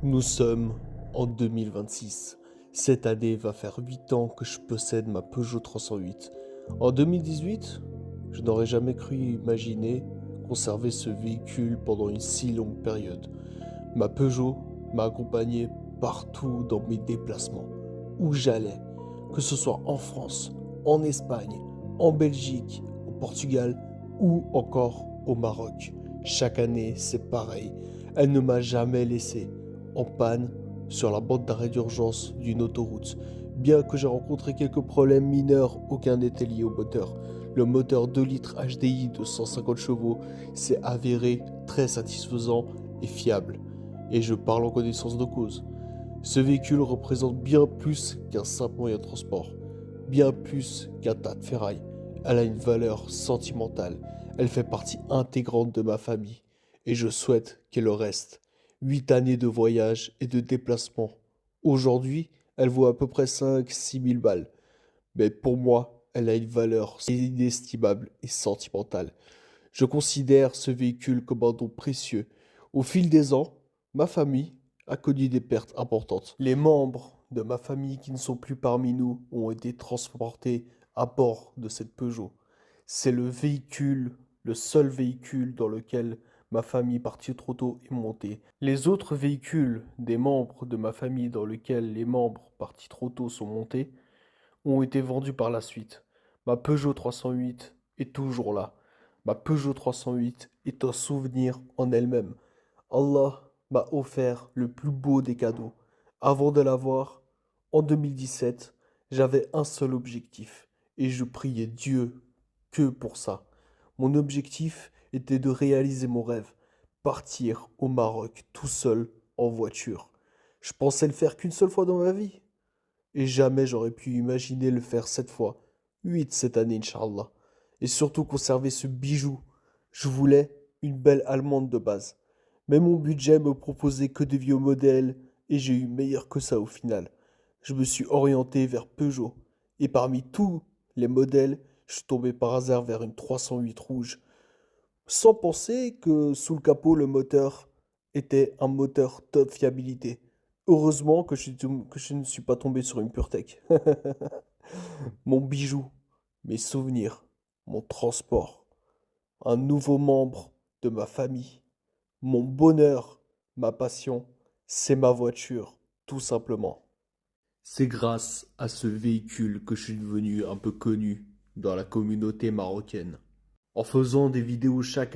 Nous sommes en 2026. Cette année va faire 8 ans que je possède ma Peugeot 308. En 2018, je n'aurais jamais cru imaginer conserver ce véhicule pendant une si longue période. Ma Peugeot m'a accompagné partout dans mes déplacements, où j'allais, que ce soit en France, en Espagne, en Belgique, au Portugal ou encore au Maroc. Chaque année, c'est pareil. Elle ne m'a jamais laissé en panne sur la bande d'arrêt d'urgence d'une autoroute. Bien que j'ai rencontré quelques problèmes mineurs, aucun n'était lié au moteur. Le moteur 2 litres HDI de 150 chevaux s'est avéré très satisfaisant et fiable. Et je parle en connaissance de cause. Ce véhicule représente bien plus qu'un simple moyen de transport, bien plus qu'un tas de ferraille. Elle a une valeur sentimentale, elle fait partie intégrante de ma famille, et je souhaite qu'elle le reste. 8 années de voyage et de déplacement. Aujourd'hui, elle vaut à peu près 5 6 000 balles, mais pour moi, elle a une valeur inestimable et sentimentale. Je considère ce véhicule comme un don précieux. Au fil des ans, ma famille a connu des pertes importantes. Les membres de ma famille qui ne sont plus parmi nous ont été transportés à bord de cette Peugeot. C'est le véhicule, le seul véhicule dans lequel ma famille partie trop tôt est montée. Les autres véhicules des membres de ma famille dans lesquels les membres partis trop tôt sont montés ont été vendus par la suite. Ma Peugeot 308 est toujours là. Ma Peugeot 308 est un souvenir en elle-même. Allah m'a offert le plus beau des cadeaux. Avant de l'avoir, en 2017, j'avais un seul objectif et je priais Dieu que pour ça. Mon objectif était de réaliser mon rêve, partir au Maroc tout seul en voiture. Je pensais le faire qu'une seule fois dans ma vie. Et jamais j'aurais pu imaginer le faire 7 fois. 8 cette année, Inch'Allah. Et surtout conserver ce bijou. Je voulais une belle allemande de base. Mais mon budget me proposait que de vieux modèles et j'ai eu meilleur que ça au final. Je me suis orienté vers Peugeot. Et parmi tous les modèles, je suis tombé par hasard vers une 308 rouge. Sans penser que sous le capot, le moteur était un moteur top fiabilité. Heureusement que je ne suis pas tombé sur une PureTech. Mon bijou, mes souvenirs, mon transport, un nouveau membre de ma famille, mon bonheur, ma passion, c'est ma voiture, tout simplement. C'est grâce à ce véhicule que je suis devenu un peu connu dans la communauté marocaine. En faisant des vidéos chaque